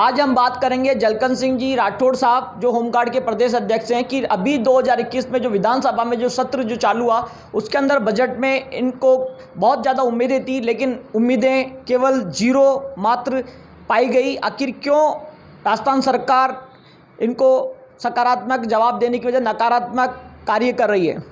आज हम बात करेंगे जलकन सिंह जी राठौड़ साहब जो होमगार्ड के प्रदेश अध्यक्ष हैं कि अभी 2021 में जो विधानसभा में जो सत्र जो चालू हुआ उसके अंदर बजट में इनको बहुत ज़्यादा उम्मीदें थी, लेकिन उम्मीदें केवल जीरो मात्र पाई गई। आखिर क्यों राजस्थान सरकार इनको सकारात्मक जवाब देने की वजह नकारात्मक कार्य कर रही है?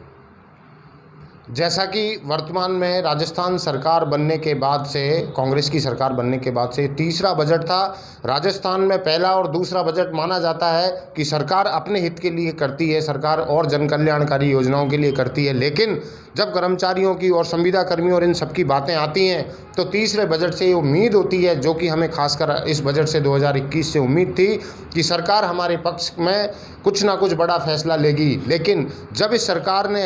जैसा कि वर्तमान में राजस्थान सरकार बनने के बाद से, कांग्रेस की सरकार बनने के बाद से तीसरा बजट था। राजस्थान में पहला और दूसरा बजट माना जाता है कि सरकार अपने हित के लिए करती है, सरकार और जन कल्याणकारी योजनाओं के लिए करती है, लेकिन जब कर्मचारियों की और संविदा कर्मियों और इन सब की बातें आती हैं तो तीसरे बजट से ये उम्मीद होती है, जो कि हमें खासकर इस बजट से 2021 से उम्मीद थी कि सरकार हमारे पक्ष में कुछ ना कुछ बड़ा फैसला लेगी। लेकिन जब इस सरकार ने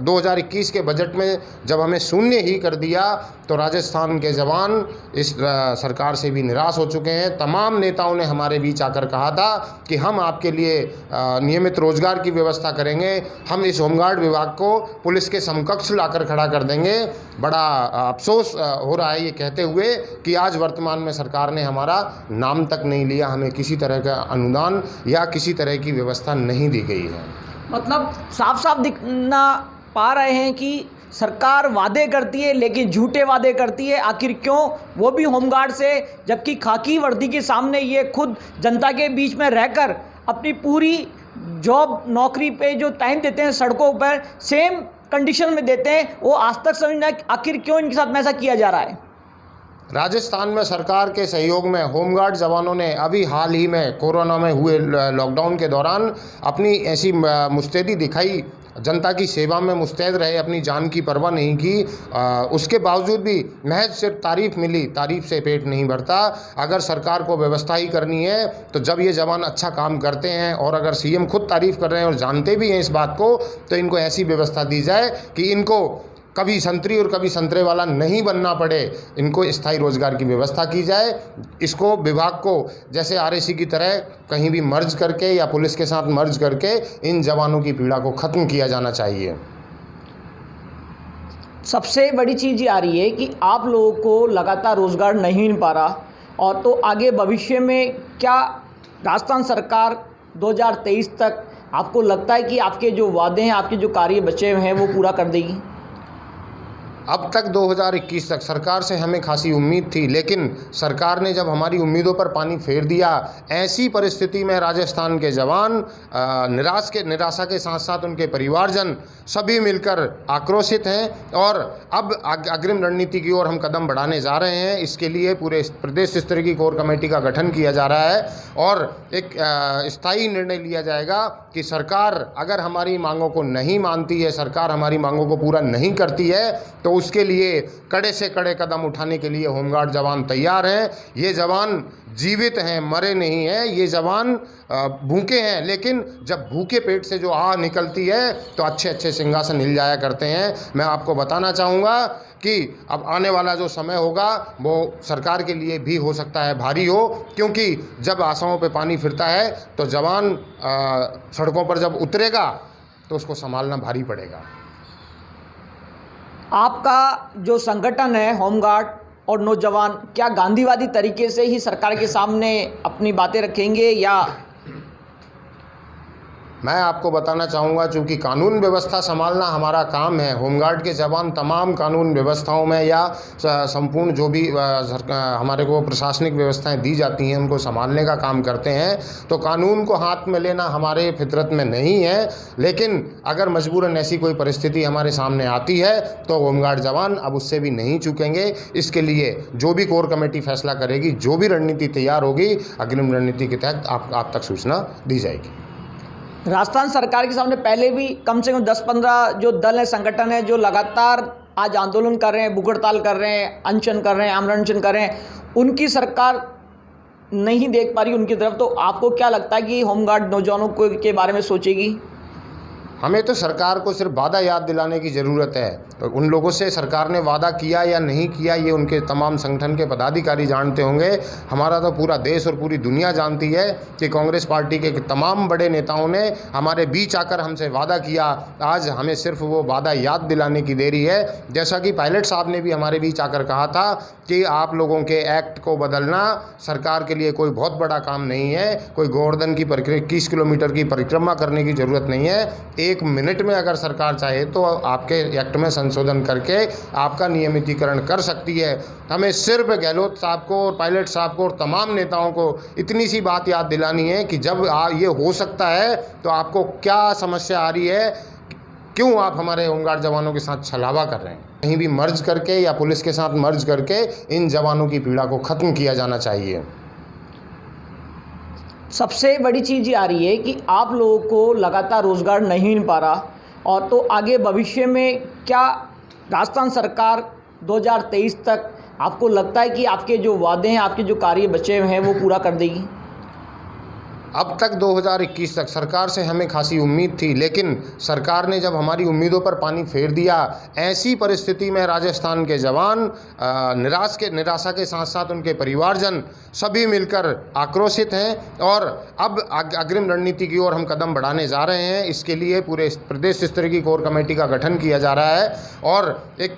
2021 के बजट में जब हमें शून्य ही कर दिया तो राजस्थान के जवान इस सरकार से भी निराश हो चुके हैं। तमाम नेताओं ने हमारे बीच आकर कहा था कि हम आपके लिए नियमित रोजगार की व्यवस्था करेंगे, हम इस होमगार्ड विभाग को पुलिस के समकक्ष लाकर खड़ा कर देंगे। बड़ा अफसोस हो रहा है ये कहते हुए कि आज वर्तमान में सरकार ने हमारा नाम तक नहीं लिया, हमें किसी तरह का अनुदान या किसी तरह की व्यवस्था नहीं दी गई है। मतलब साफ साफ दिखना पा रहे हैं कि सरकार वादे करती है लेकिन झूठे वादे करती है। आखिर क्यों, वो भी होमगार्ड से, जबकि खाकी वर्दी के सामने ये खुद जनता के बीच में रहकर अपनी पूरी जॉब नौकरी पे जो टाइम देते हैं सड़कों पर सेम कंडीशन में देते हैं। वो आज तक समझना आखिर क्यों इनके साथ में ऐसा किया जा रहा है। राजस्थान में सरकार के सहयोग में होमगार्ड जवानों ने अभी हाल ही में कोरोना में हुए लॉकडाउन के दौरान अपनी ऐसी मुस्तैदी दिखाई, जनता की सेवा में मुस्तैद रहे, अपनी जान की परवाह नहीं की। उसके बावजूद भी महज सिर्फ तारीफ मिली, तारीफ से पेट नहीं भरता। अगर सरकार को व्यवस्था ही करनी है तो जब ये जवान अच्छा काम करते हैं और अगर सीएम खुद तारीफ कर रहे हैं और जानते भी हैं इस बात को, तो इनको ऐसी व्यवस्था दी जाए कि इनको कभी संतरी और कभी संतरे वाला नहीं बनना पड़े, इनको स्थायी रोजगार की व्यवस्था की जाए। इसको विभाग को जैसे आरएसी की तरह कहीं भी मर्ज करके या पुलिस के साथ मर्ज करके इन जवानों की पीड़ा को ख़त्म किया जाना चाहिए। सबसे बड़ी चीज़ ये आ रही है कि आप लोगों को लगातार रोज़गार नहीं मिल पा रहा, और तो आगे भविष्य में क्या राजस्थान सरकार 2023 तक आपको लगता है कि आपके जो वादे हैं, आपके जो कार्य बचे हुए हैं वो पूरा कर देगी? अब तक 2021 तक सरकार से हमें खासी उम्मीद थी, लेकिन सरकार ने जब हमारी उम्मीदों पर पानी फेर दिया, ऐसी परिस्थिति में राजस्थान के जवान निराशा के साथ साथ उनके परिवारजन सभी मिलकर आक्रोशित हैं और अब अग्रिम रणनीति की ओर हम कदम बढ़ाने जा रहे हैं। इसके लिए पूरे प्रदेश स्तर की कोर कमेटी का गठन किया जा रहा है और एक स्थायी निर्णय लिया जाएगा कि सरकार अगर हमारी मांगों को नहीं मानती है, सरकार हमारी मांगों को पूरा नहीं करती है, तो उसके लिए कड़े से कड़े कदम उठाने के लिए होमगार्ड जवान तैयार हैं। ये जवान जीवित हैं, मरे नहीं हैं, ये जवान भूखे हैं, लेकिन जब भूखे पेट से जो आह निकलती है तो अच्छे अच्छे सिंहासन हिल जाया करते हैं। मैं आपको बताना चाहूँगा कि अब आने वाला जो समय होगा वो सरकार के लिए भी हो सकता है भारी हो, क्योंकि जब आशाओं पे पानी फिरता है तो जवान सड़कों पर जब उतरेगा तो उसको संभालना भारी पड़ेगा। आपका जो संगठन है होमगार्ड और नौजवान, क्या गांधीवादी तरीके से ही सरकार के सामने अपनी बातें रखेंगे, या मैं आपको बताना चाहूँगा, चूँकि कानून व्यवस्था संभालना हमारा काम है, होमगार्ड के जवान तमाम कानून व्यवस्थाओं में या संपूर्ण जो भी हमारे को प्रशासनिक व्यवस्थाएं दी जाती हैं उनको संभालने का काम करते हैं, तो कानून को हाथ में लेना हमारे फितरत में नहीं है। लेकिन अगर मजबूरन ऐसी कोई परिस्थिति हमारे सामने आती है तो होमगार्ड जवान अब उससे भी नहीं चूकेंगे। इसके लिए जो भी कोर कमेटी फैसला करेगी, जो भी रणनीति तैयार होगी, अग्रिम रणनीति के तहत आप तक सूचना दी जाएगी। राजस्थान सरकार के सामने पहले भी कम से कम 10-15 जो दल है, संगठन है, जो लगातार आज आंदोलन कर रहे हैं, भूख हड़ताल कर रहे हैं, अनशन कर रहे हैं, आमरण अनशन कर रहे हैं, उनकी सरकार नहीं देख पा रही उनकी तरफ। तो आपको क्या लगता है कि होमगार्ड नौजवानों को के बारे में सोचेगी? हमें तो सरकार को सिर्फ वादा याद दिलाने की ज़रूरत है। तो उन लोगों से सरकार ने वादा किया या नहीं किया ये उनके तमाम संगठन के पदाधिकारी जानते होंगे। हमारा तो पूरा देश और पूरी दुनिया जानती है कि कांग्रेस पार्टी के तमाम बड़े नेताओं ने हमारे बीच आकर हमसे वादा किया। आज हमें सिर्फ वो वादा याद दिलाने की देरी है। जैसा कि पायलट साहब ने भी हमारे बीच आकर कहा था कि आप लोगों के एक्ट को बदलना सरकार के लिए कोई बहुत बड़ा काम नहीं है। कोई गोवर्धन की 21 किलोमीटर की परिक्रमा करने की ज़रूरत नहीं है। 1 मिनट में अगर सरकार चाहे तो आपके एक्ट में संशोधन करके आपका नियमितीकरण कर सकती है। हमें सिर्फ गहलोत साहब को और पायलट साहब को और तमाम नेताओं को इतनी सी बात याद दिलानी है कि जब ये हो सकता है तो आपको क्या समस्या आ रही है, क्यों आप हमारे होमगार्ड जवानों के साथ छलावा कर रहे हैं। कहीं भी मर्ज करके या पुलिस के साथ मर्ज करके इन जवानों की पीड़ा को ख़त्म किया जाना चाहिए। सबसे बड़ी चीज़ ये आ रही है कि आप लोगों को लगातार रोज़गार नहीं मिल पा रहा, और तो आगे भविष्य में क्या राजस्थान सरकार 2023 तक आपको लगता है कि आपके जो वादे हैं, आपके जो कार्य बचे हुए हैं वो पूरा कर देगी? अब तक 2021 तक सरकार से हमें खासी उम्मीद थी, लेकिन सरकार ने जब हमारी उम्मीदों पर पानी फेर दिया, ऐसी परिस्थिति में राजस्थान के जवान निराशा के साथ साथ उनके परिवारजन सभी मिलकर आक्रोशित हैं और अब अग्रिम रणनीति की ओर हम कदम बढ़ाने जा रहे हैं। इसके लिए पूरे प्रदेश स्तर की कोर कमेटी का गठन किया जा रहा है और एक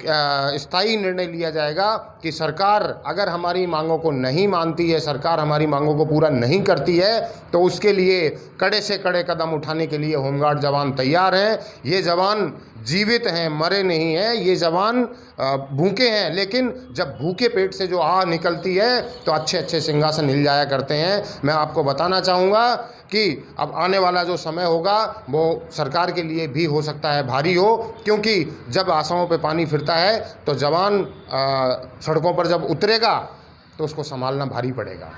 स्थायी निर्णय लिया जाएगा कि सरकार अगर हमारी मांगों को नहीं मानती है, सरकार हमारी मांगों को पूरा नहीं करती है, तो उसके लिए कड़े से कड़े कदम उठाने के लिए होमगार्ड जवान तैयार हैं। ये जवान जीवित हैं, मरे नहीं हैं। ये जवान भूखे हैं, लेकिन जब भूखे पेट से जो आह निकलती है तो अच्छे अच्छे सिंहासन हिल जाया करते हैं। मैं आपको बताना चाहूँगा कि अब आने वाला जो समय होगा वो सरकार के लिए भी हो सकता है भारी हो, क्योंकि जब आशाओं पे पानी फिरता है तो जवान सड़कों पर जब उतरेगा तो उसको संभालना भारी पड़ेगा।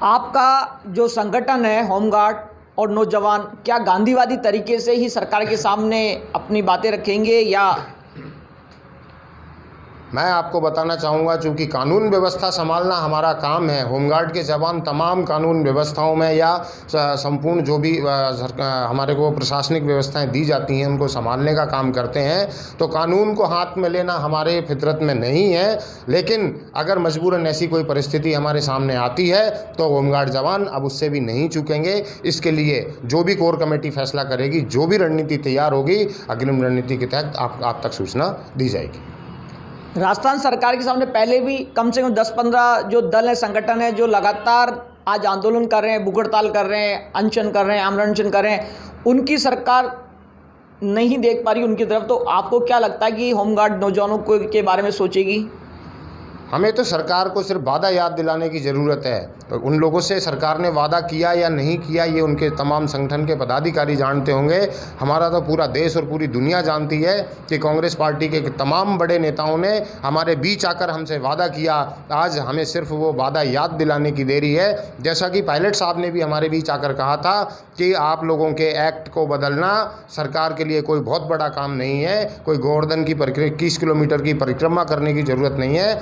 आपका जो संगठन है होमगार्ड और नौजवान, क्या गांधीवादी तरीके से ही सरकार के सामने अपनी बातें रखेंगे, या मैं आपको बताना चाहूँगा, चूँकि कानून व्यवस्था संभालना हमारा काम है। होमगार्ड के जवान तमाम कानून व्यवस्थाओं में या संपूर्ण जो भी हमारे को प्रशासनिक व्यवस्थाएं दी जाती हैं उनको संभालने का काम करते हैं। तो कानून को हाथ में लेना हमारे फितरत में नहीं है, लेकिन अगर मजबूरन ऐसी कोई परिस्थिति हमारे सामने आती है तो होमगार्ड जवान अब उससे भी नहीं चूकेंगे। इसके लिए जो भी कोर कमेटी फैसला करेगी, जो भी रणनीति तैयार होगी, अग्रिम रणनीति के तहत आप तक सूचना दी जाएगी। राजस्थान सरकार के सामने पहले भी कम से कम 10-15 जो दल है, संगठन है, जो लगातार आज आंदोलन कर रहे हैं, भूख हड़ताल कर रहे हैं, अनशन कर रहे हैं, आमरण अनशन कर रहे हैं, उनकी सरकार नहीं देख पा रही उनकी तरफ। तो आपको क्या लगता है कि होमगार्ड नौजवानों के बारे में सोचेगी? हमें तो सरकार को सिर्फ वादा याद दिलाने की ज़रूरत है। तो उन लोगों से सरकार ने वादा किया या नहीं किया ये उनके तमाम संगठन के पदाधिकारी जानते होंगे। हमारा तो पूरा देश और पूरी दुनिया जानती है कि कांग्रेस पार्टी के तमाम बड़े नेताओं ने हमारे बीच आकर हमसे वादा किया। आज हमें सिर्फ वो वादा याद दिलाने की देरी है। जैसा कि पायलट साहब ने भी हमारे बीच आकर कहा था कि आप लोगों के एक्ट को बदलना सरकार के लिए कोई बहुत बड़ा काम नहीं है। कोई गोवर्धन की 21 किलोमीटर की परिक्रमा करने की ज़रूरत नहीं है।